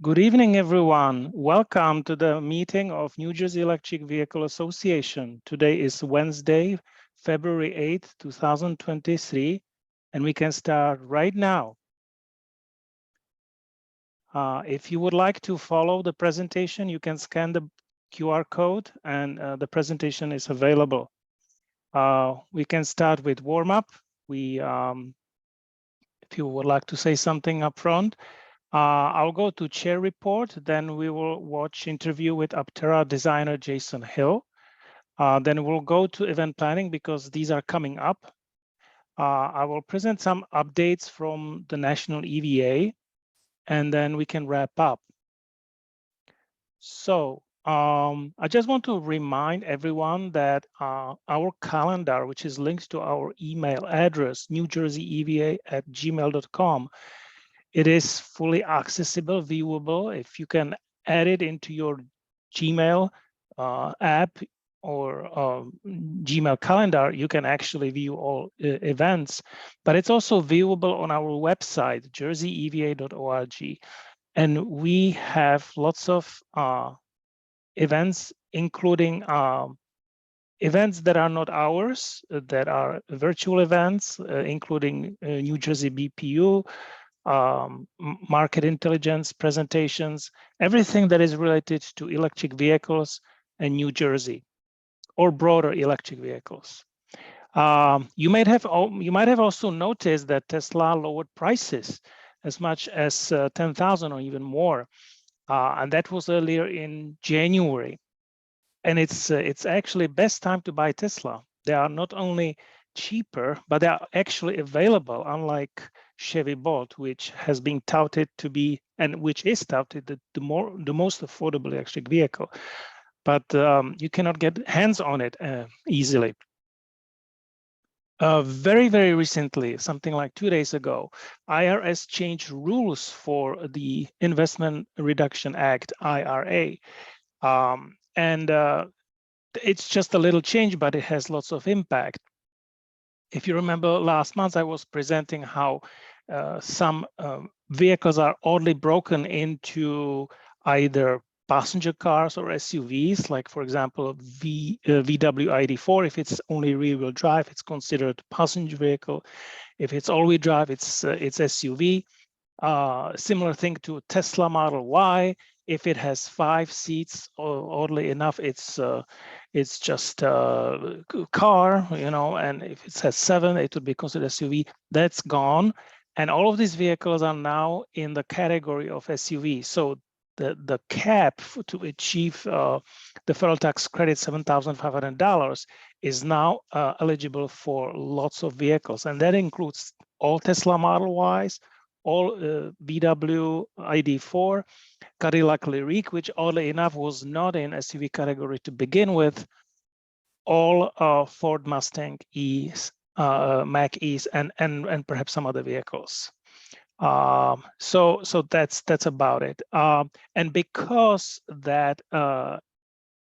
Good evening, everyone. Welcome to the meeting of New Jersey Electric Vehicle Association. Today is Wednesday, February 8th, 2023, and we can start right now. If you would like to follow the presentation, you can scan the QR code and the presentation is available. We can start with warm-up. If you would like to say something up front, I'll go to chair report, then we will watch interview with Aptera designer Jason Hill. Then we'll go to event planning because these are coming up. I will present some updates from the National EVA, and then we can wrap up. So I just want to remind everyone that our calendar, which is linked to our email address, newjerseyeva@gmail.com, it is fully accessible, viewable. If you can add it into your Gmail app or Gmail calendar, you can actually view all events. But it's also viewable on our website, jerseyeva.org. And we have lots of events, including events that are not ours, that are virtual events, including New Jersey BPU, market intelligence presentations, everything that is related to electric vehicles in New Jersey or broader electric vehicles. You might have also noticed that Tesla lowered prices as much as 10,000 or even more, and that was earlier in January. And it's actually best time to buy Tesla. They are not only cheaper, but they are actually available, unlike Chevy Bolt, which has been touted to be, and which is touted the most affordable electric vehicle. But you cannot get hands on it easily. Very, very recently, something like 2 days ago, IRS changed rules for the Investment Reduction Act, IRA. And it's just a little change, but it has lots of impact. If you remember last month, I was presenting how some vehicles are oddly broken into either passenger cars or SUVs, like for example, VW ID4. If it's only rear-wheel drive, it's considered passenger vehicle. If it's all-wheel drive, it's SUV. Similar thing to Tesla Model Y. If it has 5 seats, oddly enough, it's just a car, you know. And if it has 7, it would be considered SUV. That's gone, and all of these vehicles are now in the category of SUV. So the cap to achieve the federal tax credit, $7,500, is now eligible for lots of vehicles, and that includes all Tesla Model Ys, all VW ID4, Cadillac Lyriq, which oddly enough was not in SUV category to begin with, all Ford Mustang E's, Mach-E's, and perhaps some other vehicles. So that's about it. And because that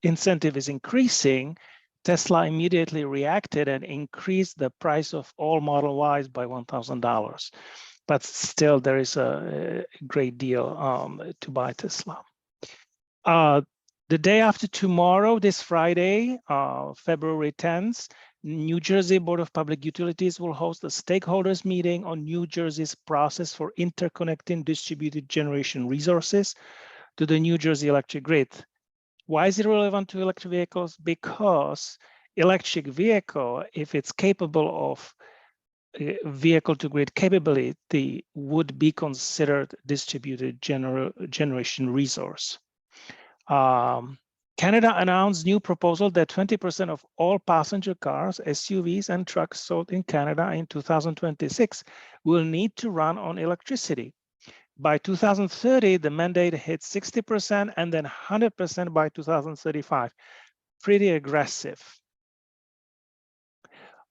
incentive is increasing, Tesla immediately reacted and increased the price of all Model Ys by $1,000. But still, there is a great deal to buy Tesla. The day after tomorrow, this Friday, February 10th, New Jersey Board of Public Utilities will host a stakeholders meeting on New Jersey's process for interconnecting distributed generation resources to the New Jersey electric grid. Why is it relevant to electric vehicles? Because electric vehicle, if it's capable of vehicle to grid capability, would be considered distributed generation resource. Canada announced new proposal that 20% of all passenger cars, SUVs, and trucks sold in Canada in 2026 will need to run on electricity. By 2030, the mandate hits 60% and then 100% by 2035. Pretty aggressive.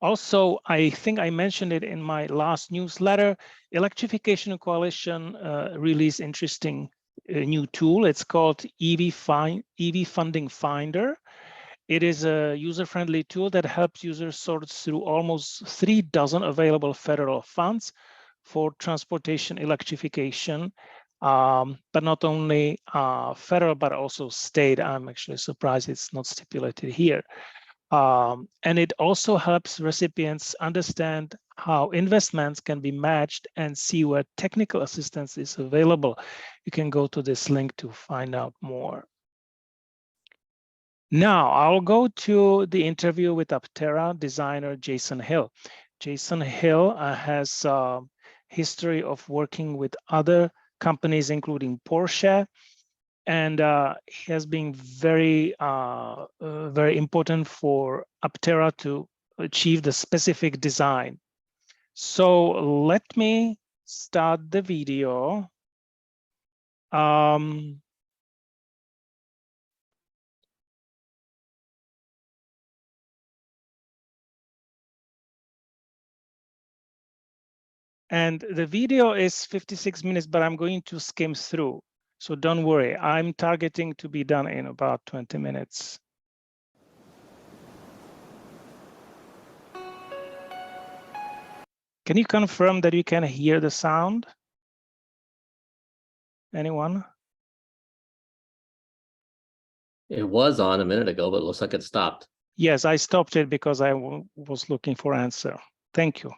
Also, I think I mentioned it in my last newsletter, Electrification Coalition released interesting new tool. It's called EV Funding Finder. It is a user-friendly tool that helps users sort through almost 36 available federal funds for transportation electrification. but not only federal, but also state. I'm actually surprised it's not stipulated here. And it also helps recipients understand how investments can be matched and see where technical assistance is available. You can go to this link to find out more. Now I'll go to the interview with Aptera designer Jason Hill. Jason Hill has a history of working with other companies, including Porsche, and he has been very, very important for Aptera to achieve the specific design. So let me start the video. And the video is 56 minutes, but I'm going to skim through. So don't worry, I'm targeting to be done in about 20 minutes. Can you confirm that you can hear the sound? Anyone? It was on a minute ago, but it looks like it stopped. Yes, I stopped it because I was looking for answer. Thank you.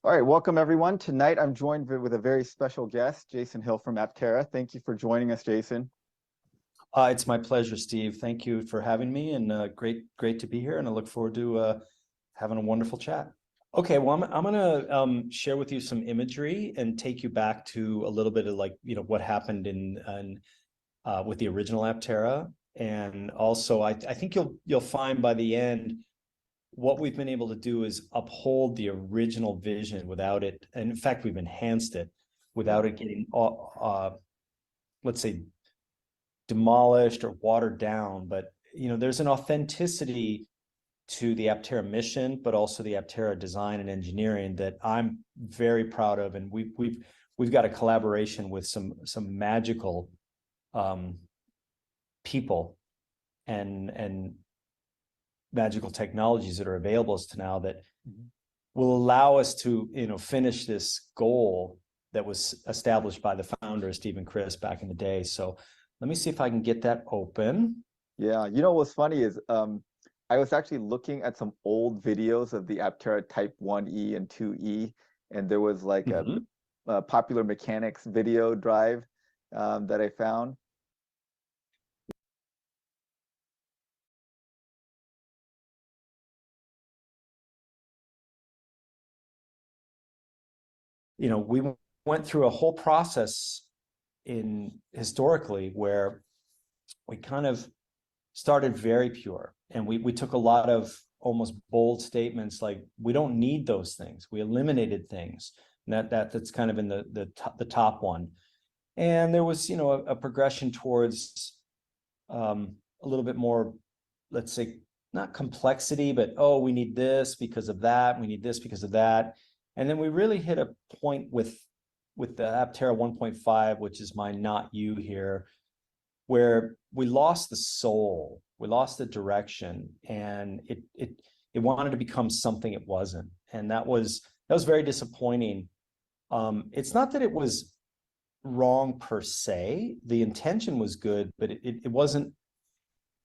All right, welcome everyone. Tonight I'm joined with a very special guest, Jason Hill from Aptera. Thank you for joining us, Jason. It's my pleasure, Steve. Thank you for having me, and great to be here. And I look forward to having a wonderful chat. Okay, well, I'm gonna share with you some imagery and take you back to a little bit of what happened in with the original Aptera, and also I think you'll find by the end what we've been able to do is uphold the original vision without it, and in fact we've enhanced it without it getting let's say demolished or watered down. But there's an authenticity to the Aptera mission, but also the Aptera design and engineering that I'm very proud of, and we've got a collaboration with some magical people and magical technologies that are available to now that will allow us to finish this goal that was established by the founder Steve and Chris back in the day. So let me see if I can get that open. Yeah, what's funny is I was actually looking at some old videos of the Aptera Type 1E and 2E, and there was like a Popular Mechanics video drive that I found. We went through a whole process historically where we kind of started very pure, and we took a lot of almost bold statements like we don't need those things. We eliminated things, and that's kind of in the top one. And there was a progression towards a little bit more, let's say, not complexity, but we need this because of that, we need this because of that. And then we really hit a point with the Aptera 1.5, which is my not you here, where we lost the soul, we lost the direction, and it wanted to become something it wasn't. And that was very disappointing. It's not that it was wrong per se. The intention was good, but it wasn't,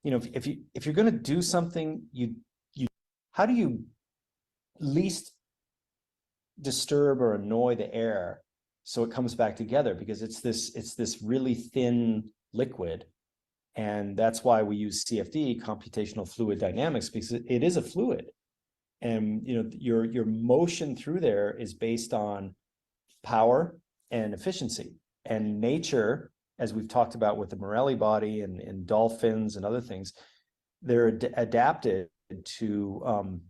if you're going to do something, you how do you least disturb or annoy the air so it comes back together? Because it's this really thin liquid, and that's why we use CFD, computational fluid dynamics, because it is a fluid, and your motion through there is based on power and efficiency. And nature, as we've talked about with the Morelli body and dolphins and other things, they're adapted to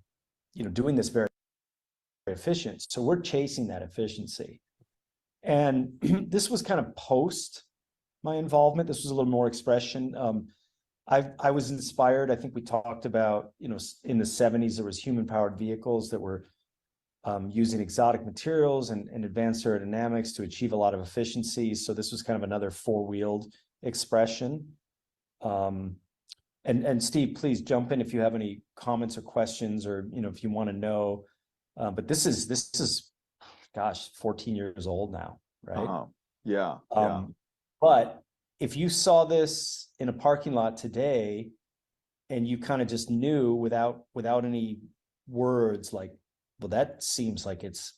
doing this very efficient. So we're chasing that efficiency. And this was kind of post my involvement. This was a little more expression. I was inspired. I think we talked about, in the 70s, there was human-powered vehicles that were using exotic materials and advanced aerodynamics to achieve a lot of efficiency. So this was kind of another four-wheeled expression. And Steve, please jump in if you have any comments or questions, or if you want to know. But this is gosh, 14 years old now, right? Yeah. But if you saw this in a parking lot today and you kind of just knew without any words, like, well, that seems like it's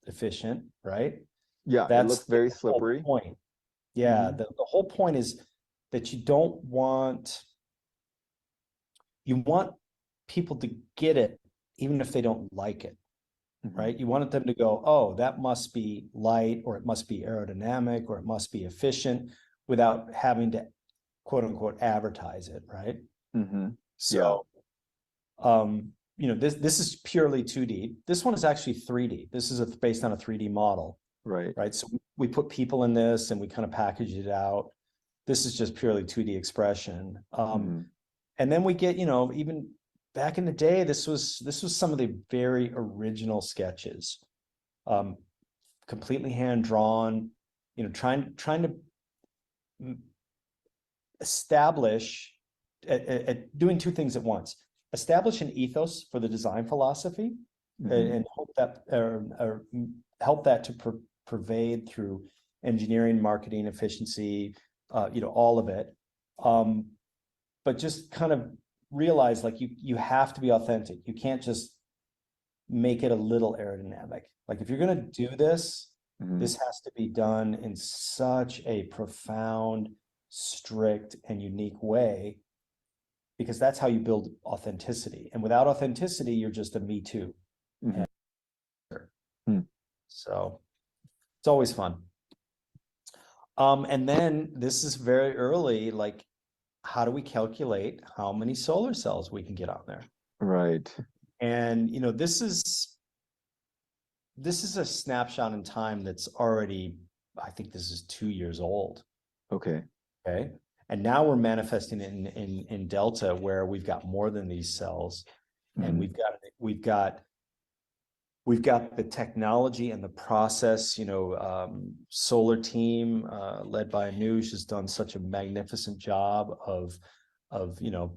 efficient, right? Yeah, it looks very slippery. Point. Yeah, the whole point is that you want people to get it even if they don't like it, right? You want them to go, oh, that must be light, or it must be aerodynamic, or it must be efficient, without having to quote unquote advertise it, right? So you know, this is purely 2D. This one is actually 3D. This is based on a 3D model. Right. So we put people in this and we kind of package it out. This is just purely 2D expression. And then we get, you know, even back in the day, this was some of the very original sketches, completely hand drawn, you know, trying to establish at doing two things at once: establish an ethos for the design philosophy, and hope that or help that to pervade through engineering, marketing, efficiency, you know, all of it. But just kind of realize, like, you have to be authentic. You can't just make it a little aerodynamic. Like, if you're going to do this, this has to be done in such a profound, strict, and unique way, because that's how you build authenticity. And without authenticity, you're just a me too. So it's always fun. And then this is very early, like, how do we calculate how many solar cells we can get on there? Right. And, you know, this is a snapshot in time that's already, I think this is 2 years old. Okay. And now we're manifesting it in Delta, where we've got more than these cells, and we've got the technology and the process. You know, solar team led by Anuj has done such a magnificent job of you know,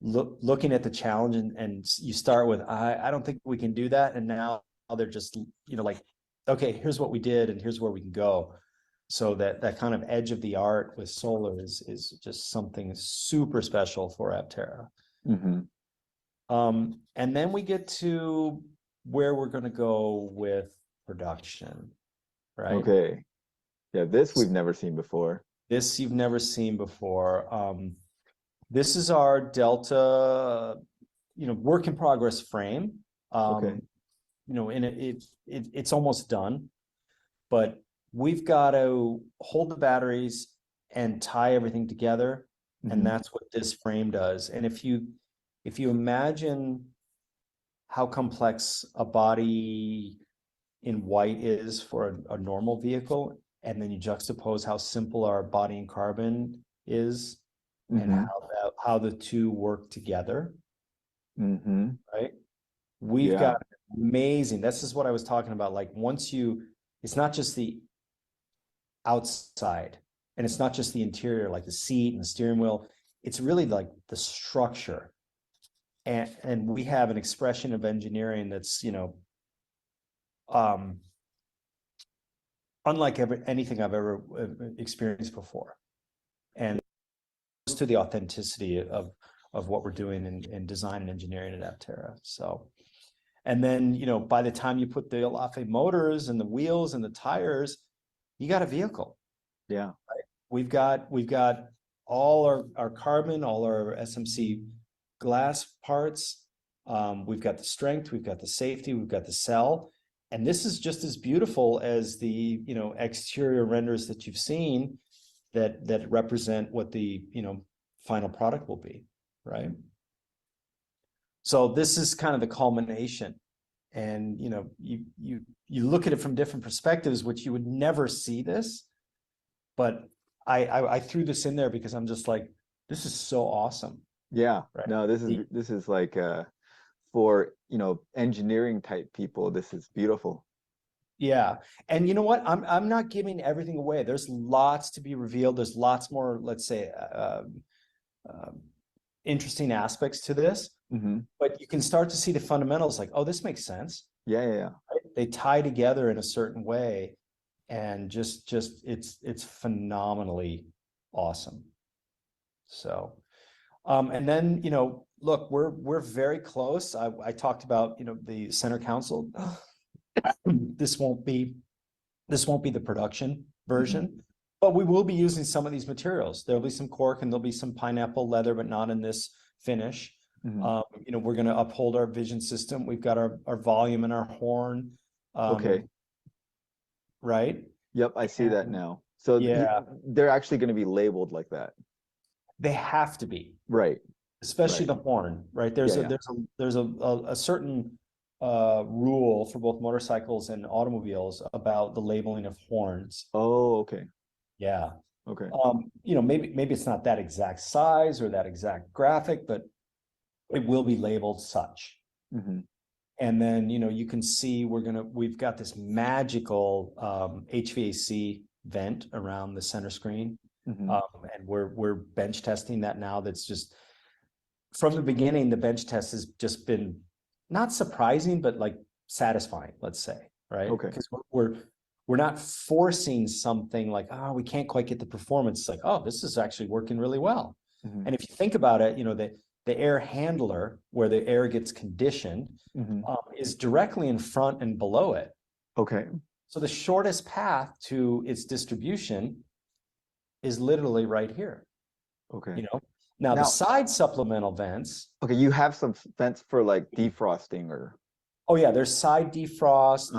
looking at the challenge, and you start with, I don't think we can do that, and now they're just, you know, like, okay, here's what we did and here's where we can go. So that kind of edge of the art with solar is just something super special for Aptera. And then we get to where we're going to go with production, right? Okay. Yeah, this we've never seen before. This you've never seen before. This is our Delta, you know, work in progress frame. You know, and it's almost done, but we've got to hold the batteries and tie everything together, and that's what this frame does. And if you imagine how complex a body in white is for a normal vehicle, and then you juxtapose how simple our body in carbon is, and how the two work together, right? We've got amazing, this is what I was talking about. Like, it's not just the outside, and it's not just the interior, like the seat and the steering wheel. It's really like the structure. And we have an expression of engineering that's, you know, unlike anything I've ever experienced before. And to the authenticity of what we're doing in design and engineering at Aptera. So, and then, you know, by the time you put the Elafe motors and the wheels and the tires, you got a vehicle. Right? We've got all our carbon, all our SMC glass parts. We've got the strength, we've got the safety, we've got the cell. And this is just as beautiful as the, you know, exterior renders that you've seen that represent what the, you know, final product will be, right? So this is kind of the culmination. And, you know, you look at it from different perspectives, which you would never see this, but I threw this in there because I'm just like, this is so awesome. Yeah. Right. No, this is like for, you know, engineering type people, this is beautiful. Yeah. And you know what? I'm not giving everything away. There's lots to be revealed. There's lots more, let's say, interesting aspects to this. But you can start to see the fundamentals, like, oh, this makes sense. Yeah. Right? they tie together in a certain way, and just it's phenomenally awesome. So, and then, you know, look, we're very close. I talked about, you know, the center console. This won't be the production version, but we will be using some of these materials. There'll be some cork and there'll be some pineapple leather, but not in this finish. You know, we're going to uphold our vision system. We've got our volume and our horn. Okay. Right. Yep, I see that now. So yeah, they're actually going to be labeled like that. They have to be. Right. Especially the horn, right? There's a certain rule for both motorcycles and automobiles about the labeling of horns. Oh, okay. Yeah. Okay. You know, maybe it's not that exact size or that exact graphic, but it will be labeled such. And then, you know, you can see we've got this magical HVAC vent around the center screen. And we're bench testing that now. That's just, from the beginning, the bench test has just been not surprising, but like satisfying, let's say, right? Okay. Because we're not forcing something like, oh, we can't quite get the performance. It's like, oh, this is actually working really well. And if you think about it, you know, the air handler where the air gets conditioned is directly in front and below it. Okay. So the shortest path to its distribution is literally right here. Okay. You know, now the side supplemental vents. Okay, you have some vents for like defrosting or. Oh yeah, there's side defrost.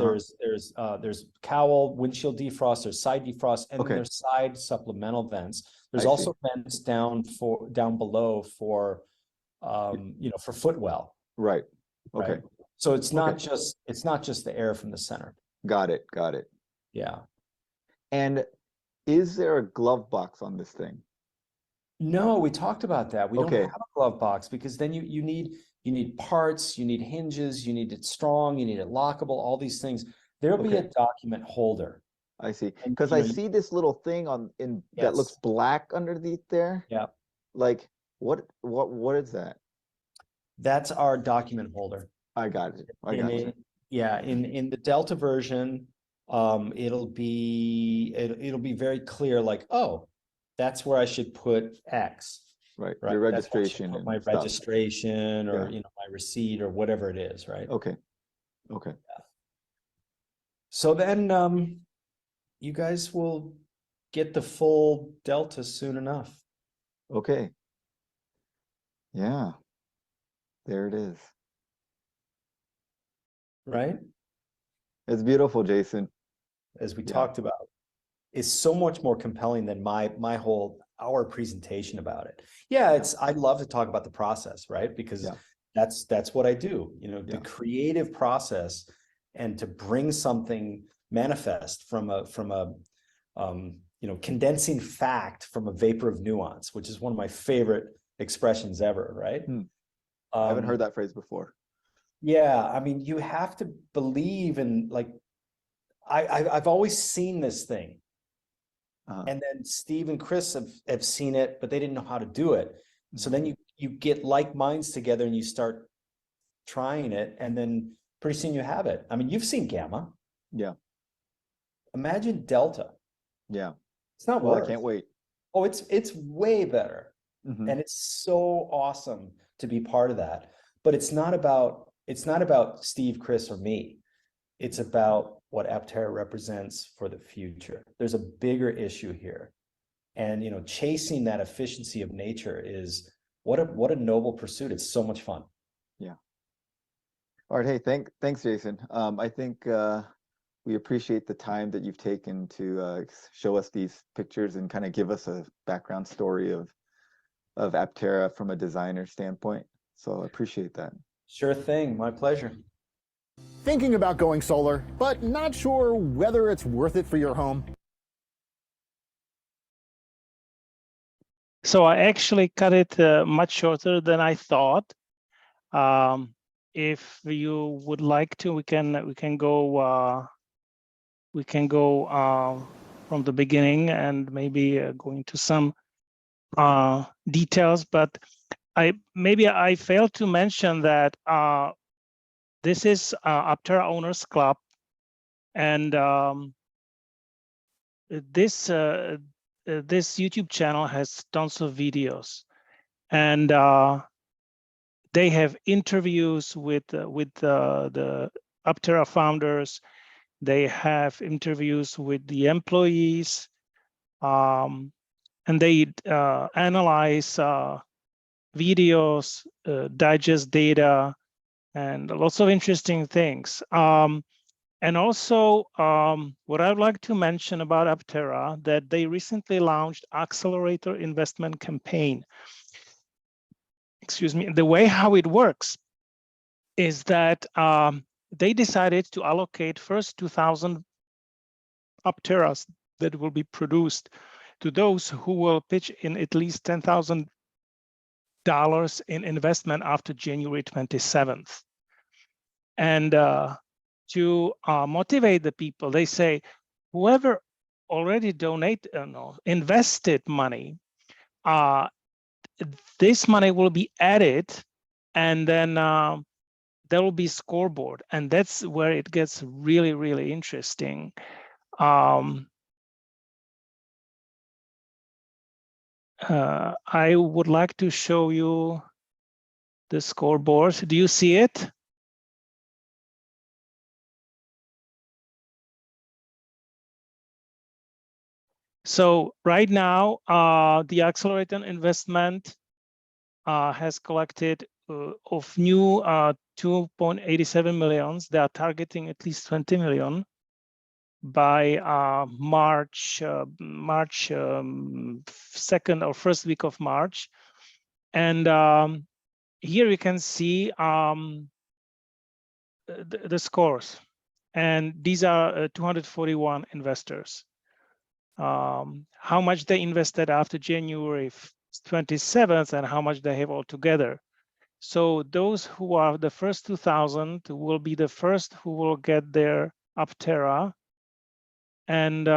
There's cowl windshield defrost. There's side defrost, and then there's side supplemental vents. There's also vents down below for, you know, for footwell. Right. Okay. Right? So it's not just the air from the center. Got it. Got it. Yeah. And is there a glove box on this thing? No, we talked about that. We don't have a glove box because then you need parts, you need hinges, you need it strong, you need it lockable, all these things. There'll be a document holder. I see. Because I see this little thing that looks black underneath there. Yeah. Like what is that? That's our document holder. I got it. I got it. Yeah, in the Delta version, it'll be very clear, like, oh, that's where I should put X. Right. Your registration. My registration or, you know, my receipt or whatever it is, right? Okay. Okay. Yeah. So then you guys will get the full Delta soon enough. Okay. Yeah. There it is. Right? It's beautiful, Jason. As we talked about, it's so much more compelling than my whole hour presentation about it. Yeah, I'd love to talk about the process, right? Because that's what I do, you know, the creative process, and to bring something manifest from a you know, condensing fact from a vapor of nuance, which is one of my favorite expressions ever, right? I haven't heard that phrase before. Yeah, I mean, you have to believe in, like, I've always seen this thing. And then Steve and Chris have seen it, but they didn't know how to do it. So then you get like minds together and you start trying it, and then pretty soon you have it. I mean, you've seen Gamma. Yeah. Imagine Delta. Yeah. It's not worse. I can't wait. Oh, it's way better. And it's so awesome to be part of that. But it's not about Steve, Chris, or me. It's about what Aptera represents for the future. There's a bigger issue here. And, you know, chasing that efficiency of nature is what a noble pursuit. It's so much fun. Yeah. All right. Hey, thanks, Jason. I think we appreciate the time that you've taken to show us these pictures and kind of give us a background story of Aptera from a designer standpoint. So I appreciate that. Sure thing. My pleasure. Thinking about going solar, but not sure whether it's worth it for your home? So I actually cut it much shorter than I thought. If you would like to, we can go from the beginning and maybe go into some details. But I failed to mention that this is Aptera Owners Club, And this YouTube channel has tons of videos, and they have interviews with the Aptera founders. They have interviews with the employees, and they analyze videos, digest data, and lots of interesting things. And also, what I'd like to mention about Aptera, that they recently launched Accelerator Investment Campaign. Excuse me. The way how it works is that they decided to allocate first 2,000 Apteras that will be produced to those who will pitch in at least $10,000 in investment after January 27th. And to motivate the people, they say, whoever already invested money, this money will be added, and then there will be scoreboard, and that's where it gets really, really interesting. I would like to show you the scoreboard. Do you see it? So right now, the Accelerator Investment has collected of new 2.87 millions. They are targeting at least 20 million by March 2nd or first week of March. And here we can see the scores. And these are 241 investors. How much they invested after January 27th and how much they have altogether. So those who are the first 2,000 will be the first who will get their Aptera. And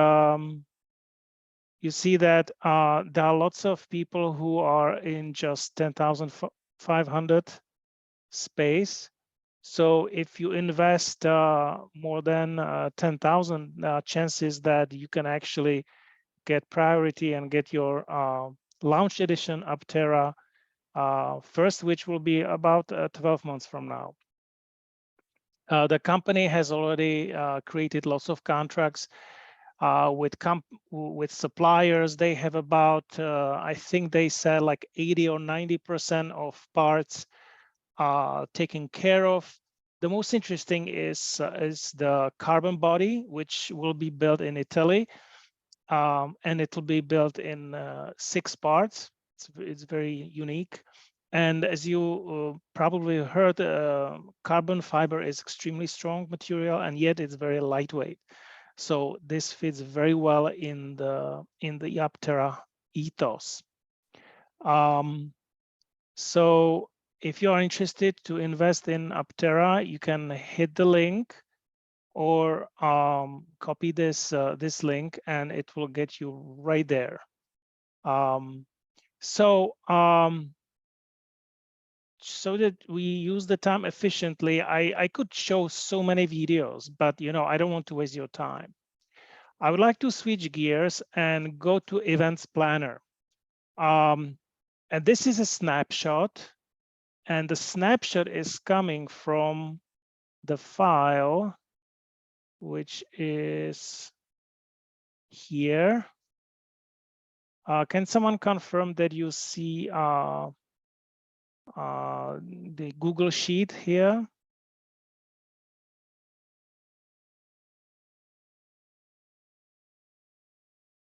you see that there are lots of people who are in just 10,500 space. So if you invest more than 10,000, chances that you can actually get priority and get your launch edition Aptera first, which will be about 12 months from now. The company has already created lots of contracts with suppliers. They have about, I think they said like 80 or 90% of parts taken care of. The most interesting is the carbon body, which will be built in Italy, and it will be built in 6 parts. It's very unique. And as you probably heard, carbon fiber is extremely strong material, and yet it's very lightweight. So this fits very well in the Aptera ethos. So if you are interested to invest in Aptera, you can hit the link or copy this link, and it will get you right there. So that we use the time efficiently, I could show so many videos, but I don't want to waste your time. I would like to switch gears and go to Events Planner. And this is a snapshot, and the snapshot is coming from the file, which is here. Can someone confirm that you see the Google Sheet here?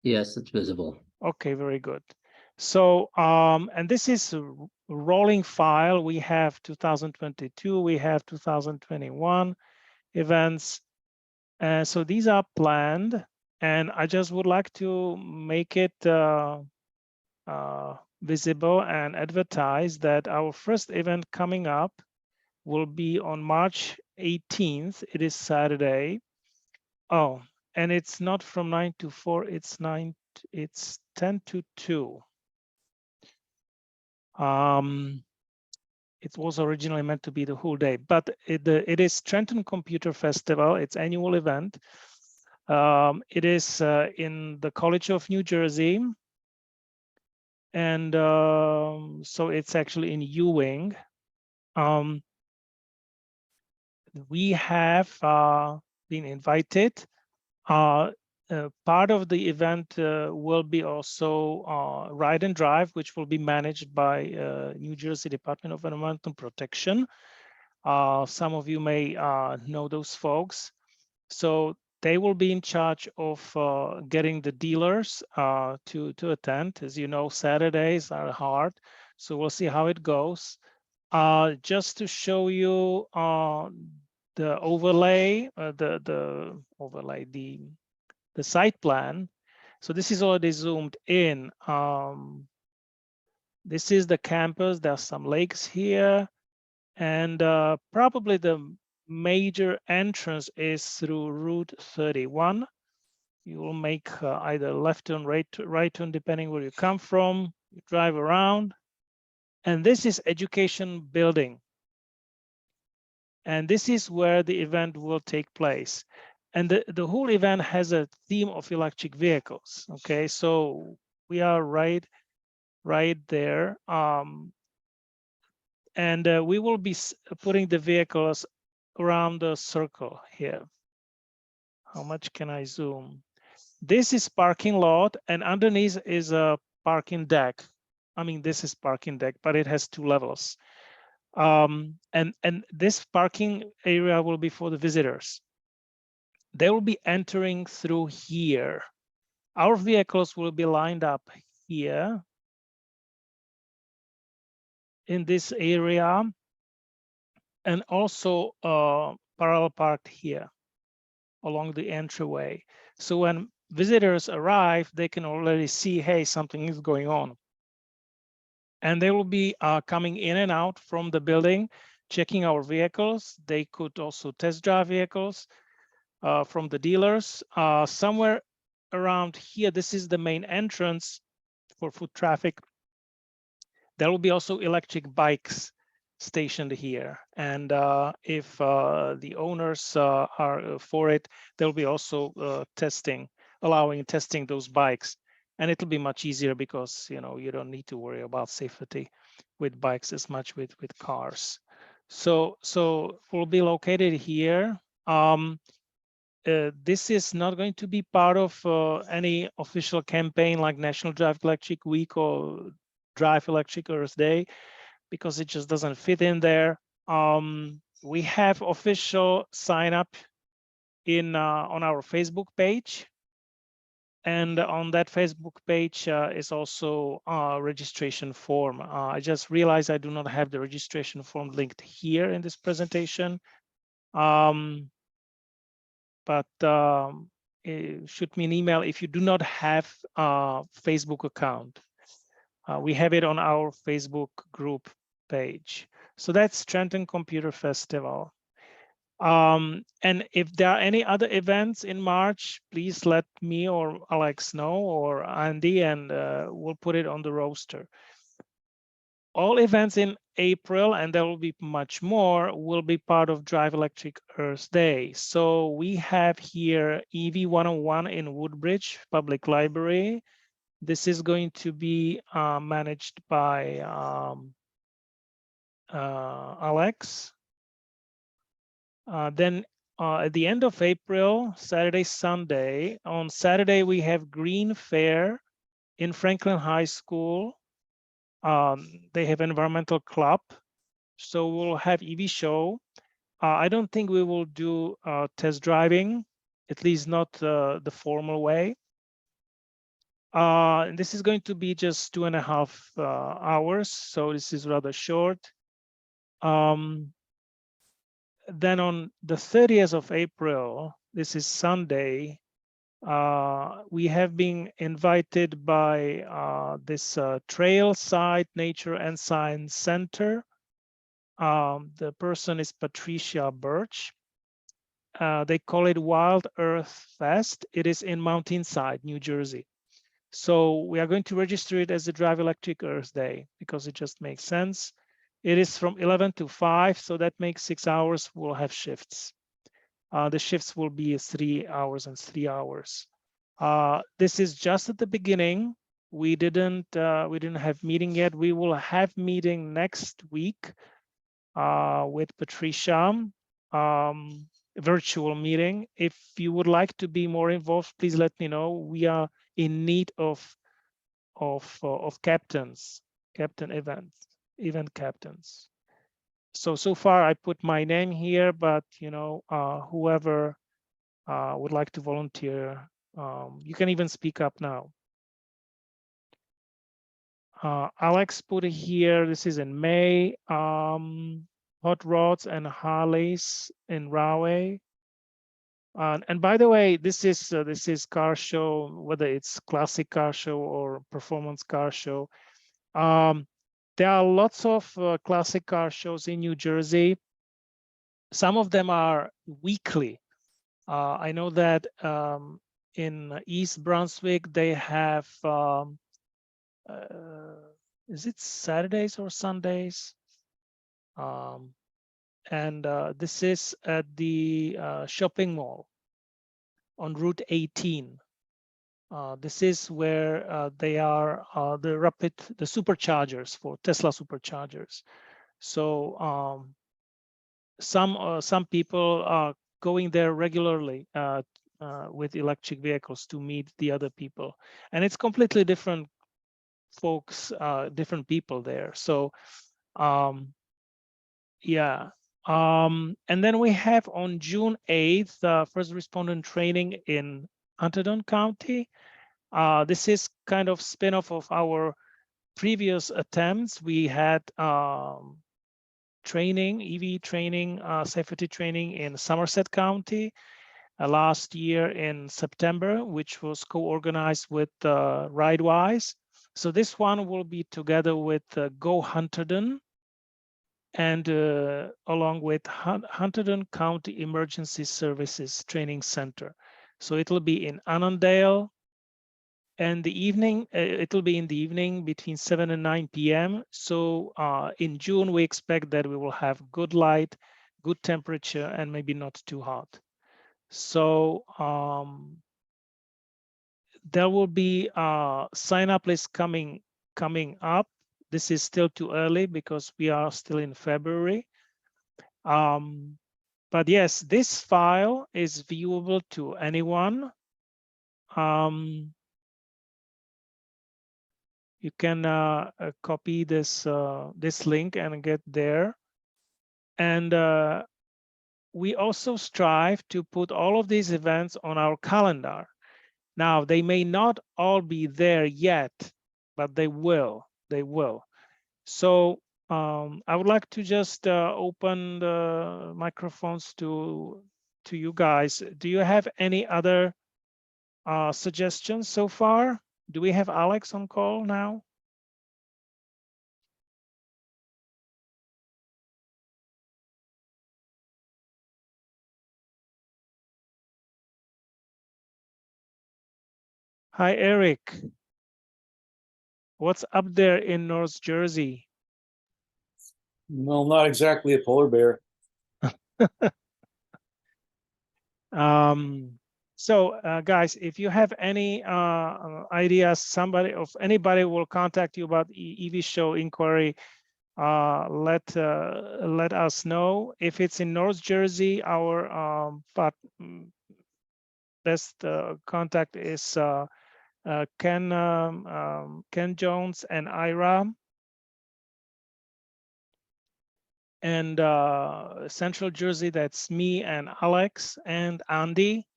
Yes, it's visible. Okay, very good. So, and this is a rolling file. We have 2022, we have 2021 events. So these are planned, and I just would like to make it visible and advertise that our first event coming up will be on March 18th. It is Saturday. Oh, and it's not from 9 to 4, it's 10 to 2. It was originally meant to be the whole day, but it is Trenton Computer Festival. It's annual event. It is in the College of New Jersey. And so it's actually in Ewing. We have been invited. Part of the event will be also ride and drive, which will be managed by New Jersey Department of Environmental Protection. Some of you may know those folks. So they will be in charge of getting the dealers to attend. As you know, Saturdays are hard, so we'll see how it goes. Just to show you the overlay, the site plan. So this is already zoomed in. This is the campus. There are some lakes here, and probably the major entrance is through Route 31. You will make either left turn, right turn, depending where you come from. You drive around, and this is education building. And this is where the event will take place. And the whole event has a theme of electric vehicles. Okay, so we are right there. And we will be putting the vehicles around the circle here. How much can I zoom? This is parking lot, and underneath is a parking deck. I mean, this is parking deck, but it has 2 levels. And this parking area will be for the visitors. They will be entering through here. Our vehicles will be lined up here in this area, and also parallel parked here along the entryway. So when visitors arrive, they can already see, hey, something is going on. And they will be coming in and out from the building, checking our vehicles. They could also test drive vehicles from the dealers. Somewhere around here, this is the main entrance for foot traffic. There will be also electric bikes stationed here. And if the owners are for it, there'll be also allowing testing those bikes. And it'll be much easier because you don't need to worry about safety with bikes as much with cars. So we'll be located here. This is not going to be part of any official campaign like National Drive Electric Week or Drive Electric Earth Day, because it just doesn't fit in there. We have official sign up on our Facebook page. And on that Facebook page is also a registration form. I just realized I do not have the registration form linked here in this presentation. But shoot me an email if you do not have a Facebook account. We have it on our Facebook group page. So that's Trenton Computer Festival. And if there are any other events in March, please let me or Alex know, or Andy, and we'll put it on the roster. All events in April, and there will be much more, will be part of Drive Electric Earth Day. So we have here EV 101 in Woodbridge Public Library. This is going to be managed by Alex. Then at the end of April, Saturday, Sunday. On Saturday, we have Green Fair in Franklin High School. They have environmental club. So we'll have EV show. I don't think we will do test driving, at least not the formal way. This is going to be just 2.5 hours. So this is rather short. Then on the 30th of April, this is Sunday, we have been invited by this Trailside Nature and Science Center. The person is Patricia Birch. They call it Wild Earth Fest. It is in Mountainside, New Jersey. So we are going to register it as a Drive Electric Earth Day because it just makes sense. It is from 11 to 5, so that makes 6 hours. We'll have shifts. The shifts will be 3 hours and 3 hours. This is just at the beginning. We didn't have meeting yet. We will have meeting next week with Patricia, virtual meeting. If you would like to be more involved, please let me know. We are in need of captains, event captains. So far I put my name here, but whoever would like to volunteer, you can even speak up now. Alex put it here. This is in May. Hot rods and Harleys in Rahway. And by the way, this is car show, whether it's classic car show or performance car show. There are lots of classic car shows in New Jersey. Some of them are weekly. I know that in East Brunswick they have. Is it Saturdays or Sundays? And this is at the shopping mall on Route 18. This is where they are the superchargers for Tesla superchargers. So some people are going there regularly with electric vehicles to meet the other people, and it's completely different folks, different people there. So yeah. And then we have on June 8th, first respondent training in Hunterdon County. This is kind of spin-off of our previous attempts. We had training, EV training, safety training in Somerset County last year in September, which was co-organized with RideWise. So this one will be together with Go Hunterdon and along with Hunterdon County Emergency Services Training Center. So it will be in Annandale, and the evening, it will be in the evening between 7 and 9 p.m. So in June, we expect that we will have good light, good temperature, and maybe not too hot. So there will be sign-up list coming up. This is still too early because we are still in February. But yes, this file is viewable to anyone. You can copy this link and get there. And we also strive to put all of these events on our calendar. Now, they may not all be there yet, but they will. They will. So I would like to just open the microphones to you guys. Do you have any other suggestions so far? Do we have Alex on call now? Hi, Eric. What's up there in North Jersey? Well, not exactly a polar bear. So guys, if you have any ideas, anybody will contact you about EV show inquiry, let us know. If it's in North Jersey, our best contact is Ken Jones and Ira. And Central Jersey, that's me and Alex and Andy.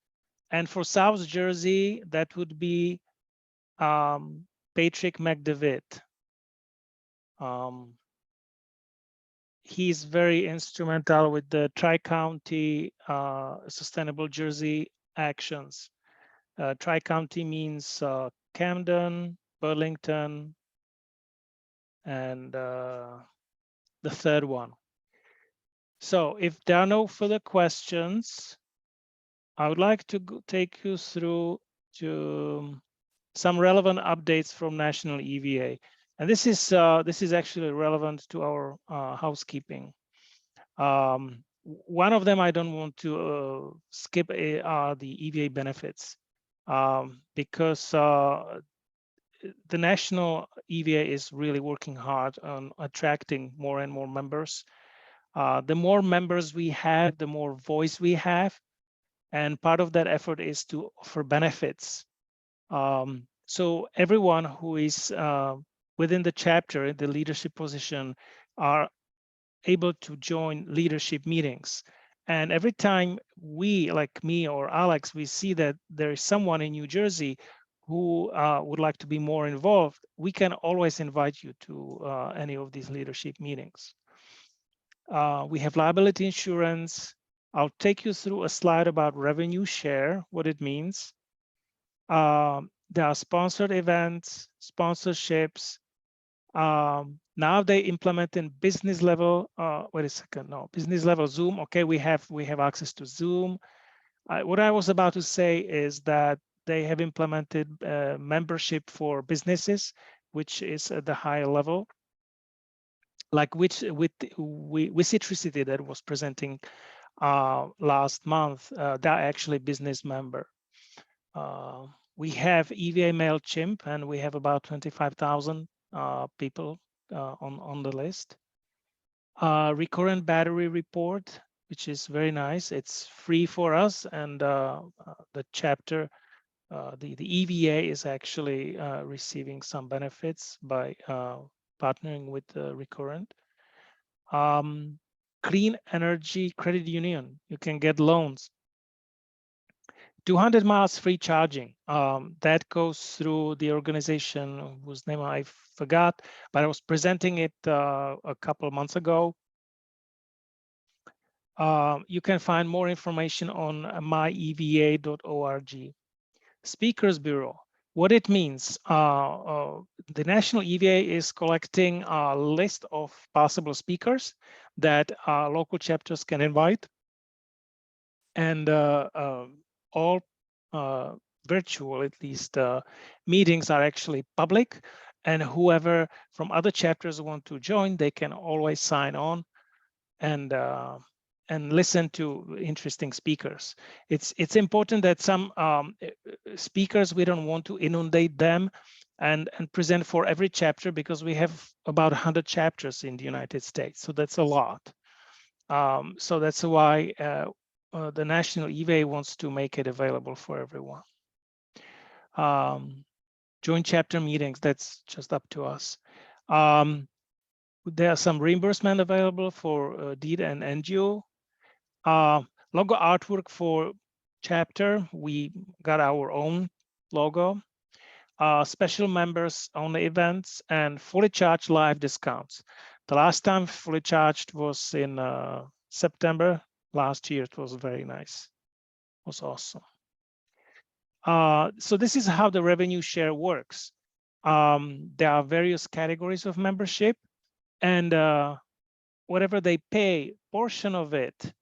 And for South Jersey, that would be Patrick McDevitt. He's very instrumental with the Tri-County Sustainable Jersey actions. Tri-County means Camden, Burlington, and the third one. So if there are no further questions, I would like to take you through to some relevant updates from National EVA. And this is actually relevant to our housekeeping. One of them I don't want to skip are the EVA benefits, because the National EVA is really working hard on attracting more and more members. The more members we have, the more voice we have. And part of that effort is to offer benefits. So everyone who is within the chapter, in the leadership position, are able to join leadership meetings. And every time we, like me or Alex, we see that there is someone in New Jersey who would like to be more involved, we can always invite you to any of these leadership meetings. We have liability insurance. I'll take you through a slide about revenue share, what it means. There are sponsored events, sponsorships. Now they implement in business level. Wait a second, no, business level Zoom. Okay, we have access to Zoom. What I was about to say is that they have implemented membership for businesses, which is at the higher level. Like with Citricity that was presenting last month, they're actually business member. We have EVA MailChimp, and we have about 25,000 people on the list. Recurrent battery report, which is very nice. It's free for us, and the chapter, the EVA is actually receiving some benefits by partnering with Recurrent. Clean Energy Credit Union, you can get loans. 200 miles free charging. That goes through the organization whose name I forgot, but I was presenting it a couple of months ago. You can find more information on myeva.org. Speakers Bureau. What it means, the National EVA is collecting a list of possible speakers that local chapters can invite. And all virtual, at least, meetings are actually public, and whoever from other chapters want to join, they can always sign on and listen to interesting speakers. It's important that some speakers, we don't want to inundate them and present for every chapter, because we have about 100 chapters in the United States, so that's a lot. So that's why the National EVA wants to make it available for everyone. Joint chapter meetings, that's just up to us. There are some reimbursement available for DEED and NGO. Logo artwork for chapter, we got our own logo. Special members only events, and fully charged live discounts. The last time fully charged was in September last year. It was very nice. It was awesome. So this is how the revenue share works. There are various categories of membership, and whatever they pay, portion of it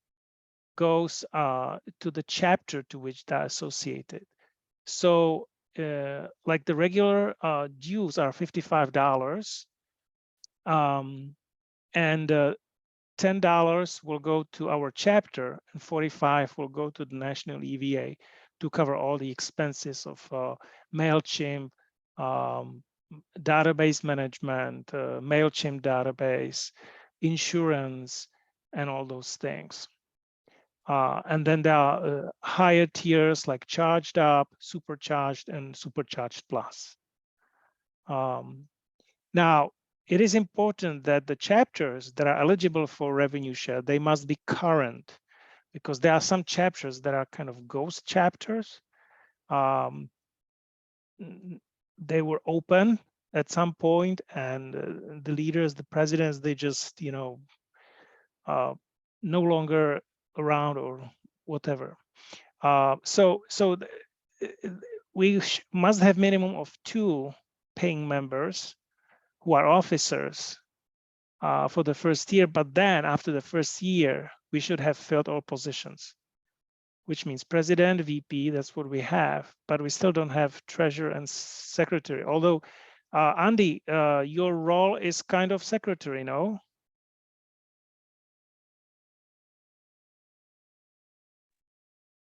goes to the chapter to which they're associated. So like the regular dues are $55, and $10 will go to our chapter, and $45 will go to the National EVA to cover all the expenses of MailChimp, database management, MailChimp database, insurance, and all those things. And then there are higher tiers like Charged Up, Supercharged, and Supercharged Plus. Now, it is important that the chapters that are eligible for revenue share, they must be current, because there are some chapters that are kind of ghost chapters. They were open at some point, and the leaders, the presidents, they just, no longer around or whatever. So we must have minimum of 2 paying members who are officers for the first year, but then after the first year, we should have filled all positions, which means president, VP, that's what we have, but we still don't have treasurer and secretary. Although Andy, your role is kind of secretary, no?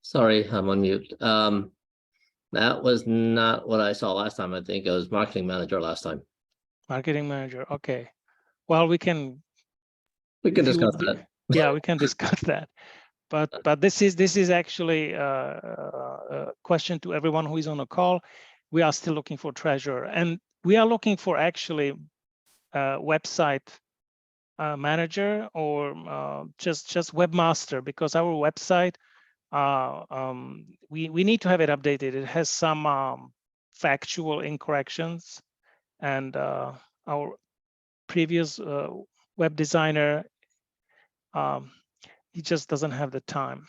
Sorry, I'm on mute. That was not what I saw last time. I think it was marketing manager last time. Marketing manager. Okay. Well, we can We can if you would discuss be- that. Yeah, we can discuss that. But this is actually a question to everyone who is on the call. We are still looking for treasurer, and we are looking for actually a website manager or just webmaster, because our website we need to have it updated. It has some factual incorrections, and our previous web designer, he just doesn't have the time.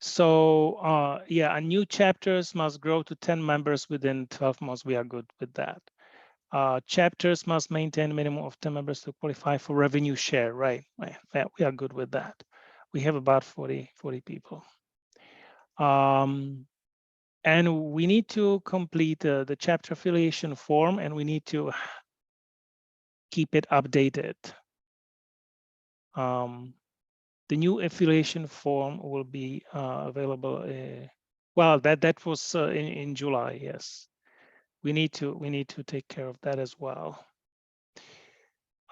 So yeah, new chapters must grow to 10 members within 12 months. We are good with that. Chapters must maintain a minimum of 10 members to qualify for revenue share, right? Yeah, we are good with that. We have about 40 people. And we need to complete the chapter affiliation form, and we need to keep it updated. The new affiliation form will be available. Well, that was in July. Yes, we need to take care of that as well.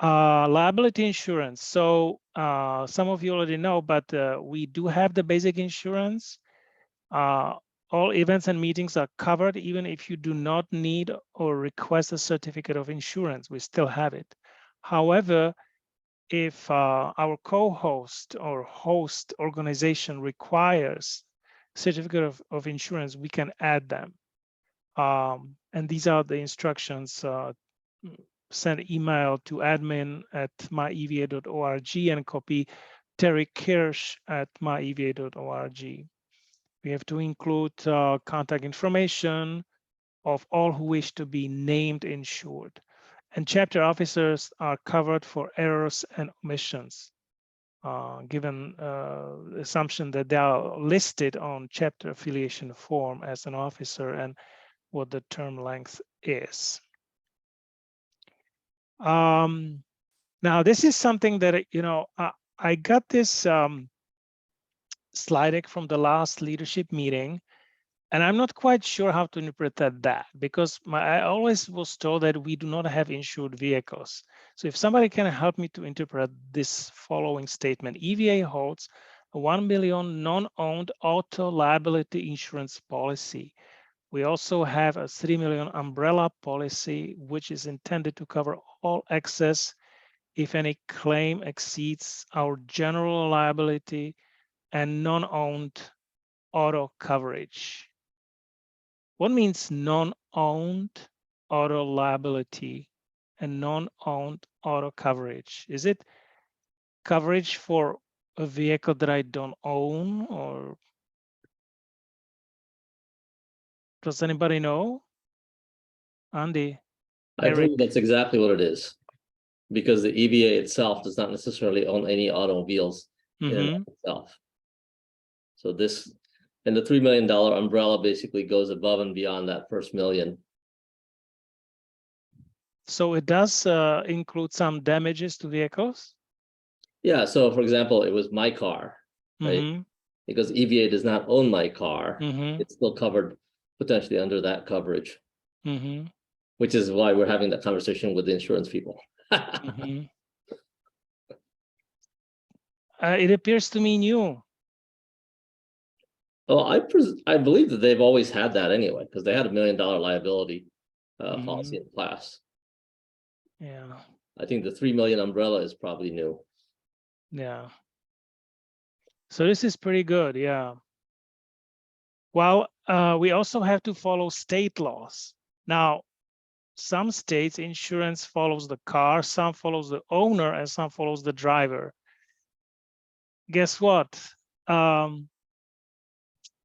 Liability insurance. So some of you already know, but we do have the basic insurance. All events and meetings are covered, even if you do not need or request a certificate of insurance. We still have it. However, if our co-host or host organization requires certificate of insurance, we can add them. And these are the instructions. Send email to admin@myeva.org and copy Terry Kirsch at myeva.org. We have to include contact information of all who wish to be named insured. And chapter officers are covered for errors and omissions, given the assumption that they are listed on chapter affiliation form as an officer and what the term length is. Now, this is something that, I got this slide deck from the last leadership meeting, and I'm not quite sure how to interpret that, because I always was told that we do not have insured vehicles. So if somebody can help me to interpret this following statement: EVA holds a 1 million non-owned auto liability insurance policy. We also have a 3 million umbrella policy, which is intended to cover all excess if any claim exceeds our general liability and non-owned auto coverage. What means non-owned auto liability and non-owned auto coverage? Is it coverage for a vehicle that I don't own, or does anybody know? Andy? I believe that's exactly what it is, because the EVA itself does not necessarily own any automobiles in and of itself. So this, and the $3 million umbrella basically goes above and beyond that first million. So it does include some damages to vehicles? Yeah, so for example, it was my car, right? Because EVA does not own my car, it's still covered potentially under that coverage, which is why we're having that conversation with the insurance people. It appears to me new. Oh, I believe that they've always had that anyway, because they had $1 million liability policy in class. Yeah. I think the 3 million umbrella is probably new. Yeah. So this is pretty good. Yeah. Well, we also have to follow state laws. Now, some states insurance follows the car, some follows the owner, and some follows the driver. Guess what?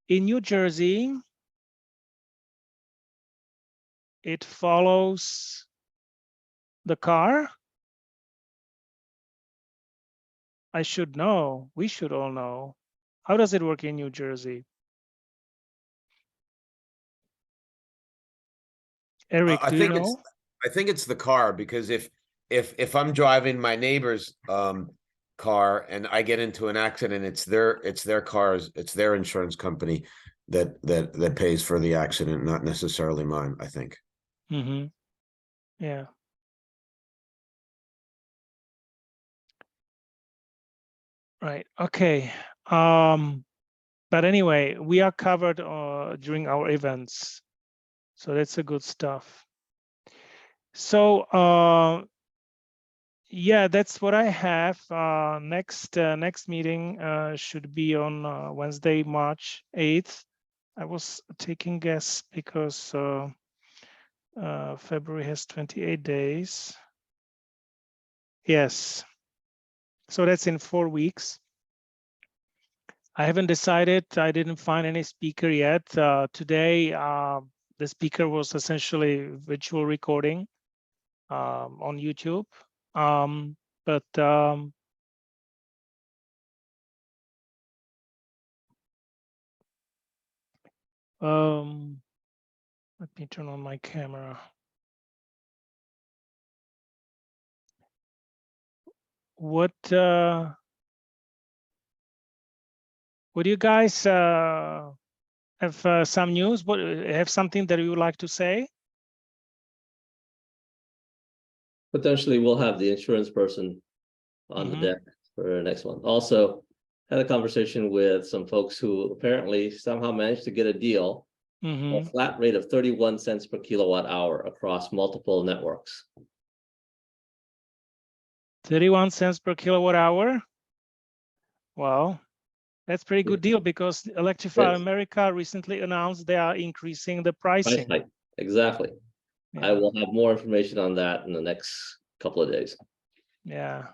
In New Jersey, it follows the car. I should know. We should all know. How does it work in New Jersey? Eric, I do you think know? I think it's the car, because if I'm driving my neighbor's car and I get into an accident, it's their cars, it's their insurance company that pays for the accident, not necessarily mine, I think. Mm-hmm. Yeah. Right. Okay. But anyway, we are covered during our events, so that's a good stuff. So yeah, that's what I have. Next meeting should be on Wednesday, March 8th. I was taking guess because February has 28 days. Yes. So that's in 4 weeks. I haven't decided. I didn't find any speaker yet. Today, the speaker was essentially virtual recording on YouTube. Let me turn on my camera. What do you guys have some news? What have something that you would like to say? Potentially, we'll have the insurance person on the deck for the next one. Also, had a conversation with some folks who apparently somehow managed to get a deal, a flat rate of 31 cents per kilowatt hour across multiple networks. 31 cents per kilowatt hour. Well, that's pretty good deal, because Electrify Yes. America recently announced they are increasing the pricing. Price hike. Exactly. Yeah. I will have more information on that in the next couple of days. Yeah,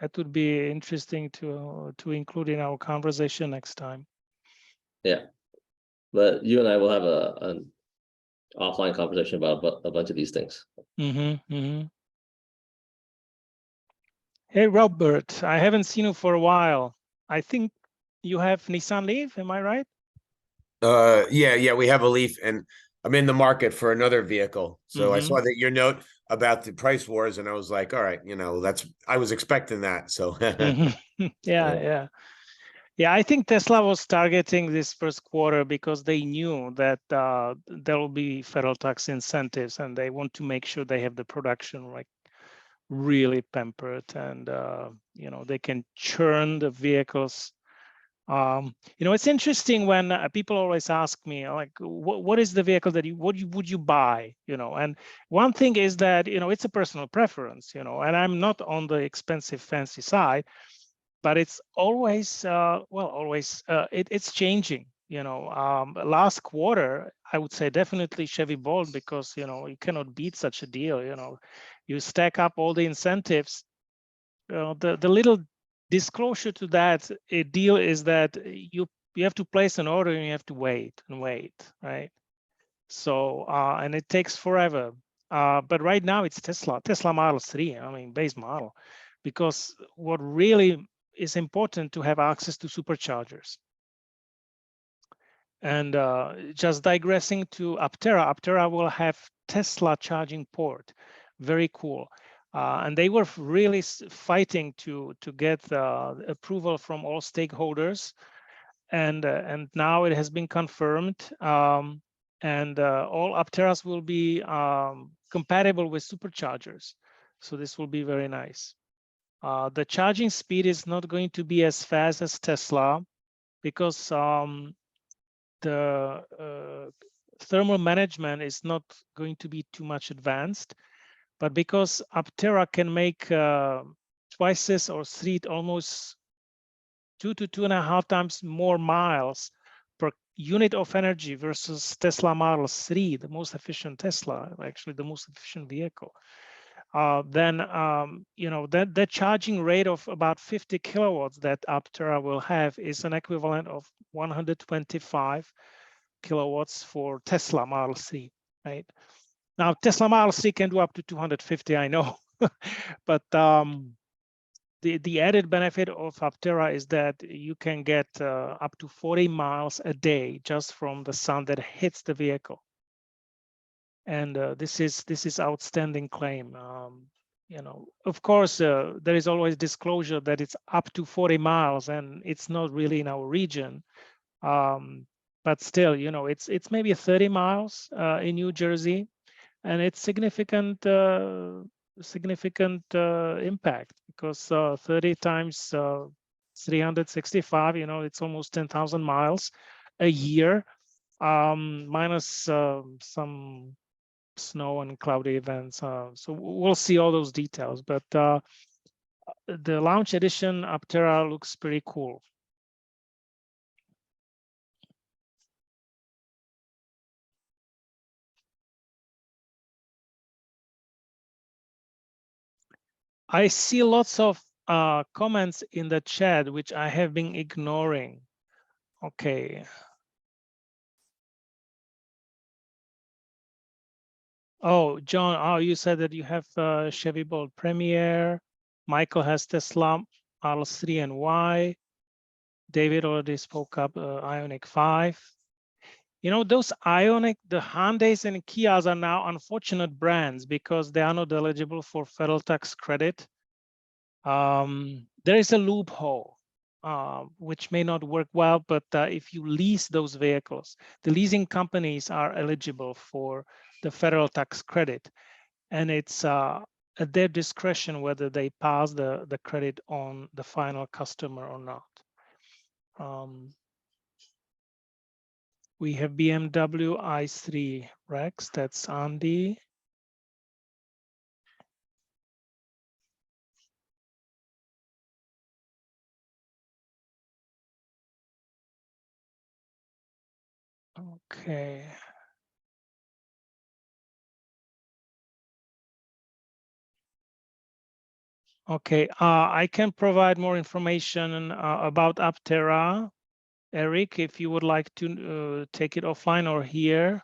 that would be interesting to include in our conversation next time. Yeah, but you and I will have an offline conversation about a bunch of these things. Hey, Robert, I haven't seen you for a while. I think you have Nissan Leaf, am I right? Yeah, we have a Leaf, and I'm in the market for another vehicle. So I saw that your note about the price wars, and I was like, all right, I was expecting that. So Yeah. I think Tesla was targeting this first quarter because they knew that there will be federal tax incentives, and they want to make sure they have the production like really pampered, and they can churn the vehicles. It's interesting when people always ask me, like, what is the vehicle that would you buy? And one thing is that it's a personal preference, and I'm not on the expensive fancy side, but it's always it's changing. Last quarter I would say definitely Chevy Bolt, because you cannot beat such a deal. You stack up all the incentives. The little disclosure to that deal is that you have to place an order and you have to wait, right? So and it takes forever. But right now it's Tesla Model 3, base model, because what really is important to have access to superchargers. And just digressing to Aptera will have Tesla charging port. Very cool. And they were really fighting to get approval from all stakeholders, and now it has been confirmed. And all Apteras will be compatible with superchargers, so this will be very nice. The charging speed is not going to be as fast as Tesla, because the thermal management is not going to be too much advanced. But because Aptera can make twice as or almost 2 to 2.5 times more miles per unit of energy versus Tesla Model 3, the most efficient Tesla, actually the most efficient vehicle, then that charging rate of about 50 kilowatts that Aptera will have is an equivalent of 125 kilowatts for Tesla Model 3, right? Now, Tesla Model 3 can do up to 250, I know, but the added benefit of Aptera is that you can get up to 40 miles a day just from the sun that hits the vehicle. And this is outstanding claim. You know, of course, there is always disclosure that it's up to 40 miles, and it's not really in our region. But still, you know, it's maybe 30 miles in New Jersey, and it's significant impact, because 30 times 365, you know, it's almost 10,000 miles a year, minus some snow and cloudy events. So we'll see all those details, but the launch edition Aptera looks pretty cool. I see lots of comments in the chat, which I have been ignoring. Okay. Oh, John, oh, you said that you have Chevy Bolt Premier. Michael has Tesla Model 3 and Y. David already spoke up Ioniq 5. You know, those Ioniq, the Hyundais and Kias are now unfortunate brands because they are not eligible for federal tax credit. There is a loophole, which may not work well, but if you lease those vehicles, the leasing companies are eligible for the federal tax credit, and it's at their discretion whether they pass the credit on the final customer or not. We have BMW i3 Rex, that's Andy. Okay. Okay, I can provide more information about Aptera. Eric, if you would like to take it offline or here.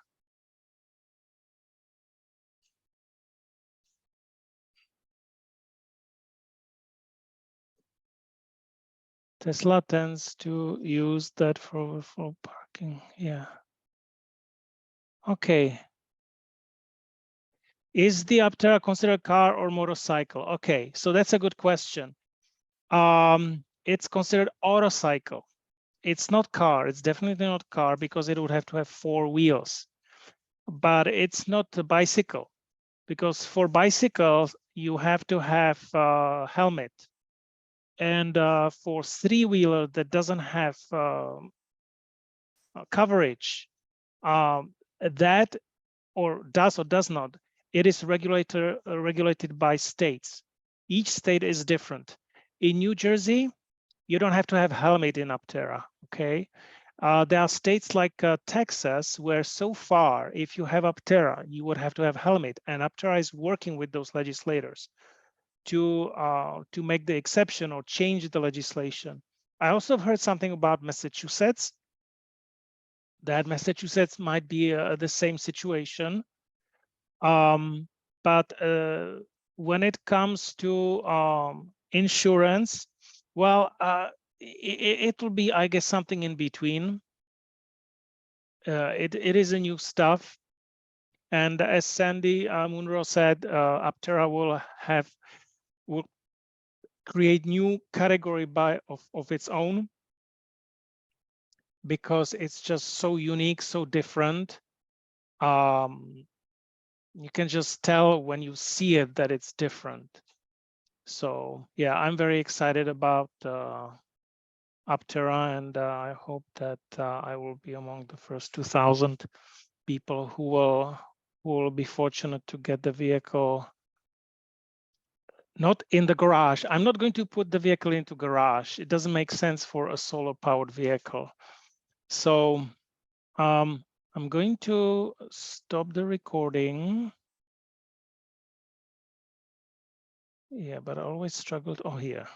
Tesla tends to use that for parking, yeah. Okay. Is the Aptera considered a car or motorcycle? Okay, so that's a good question. It's considered autocycle. It's not car, it's definitely not car because it would have to have 4 wheels. But it's not a bicycle, because for bicycles, you have to have a helmet. And for 3-wheeler that doesn't have coverage, that or does not, it is regulated by states. Each state is different. In New Jersey, you don't have to have helmet in Aptera, okay? There are states like Texas, where so far, if you have Aptera, you would have to have helmet, and Aptera is working with those legislators to make the exception or change the legislation. I also heard something about Massachusetts, that Massachusetts might be the same situation. But when it comes to insurance, well, it will be, I guess, something in between. It is a new stuff. And as Sandy Munro said, Aptera will create new category of its own, because it's just so unique, so different. You can just tell when you see it that it's different. So yeah, I'm very excited about Aptera, and I hope that I will be among the first 2,000 people who will be fortunate to get the vehicle. Not in the garage. I'm not going to put the vehicle into garage. It doesn't make sense for a solar powered vehicle. So I'm going to stop the recording. Yeah, but I always struggled. Oh, here.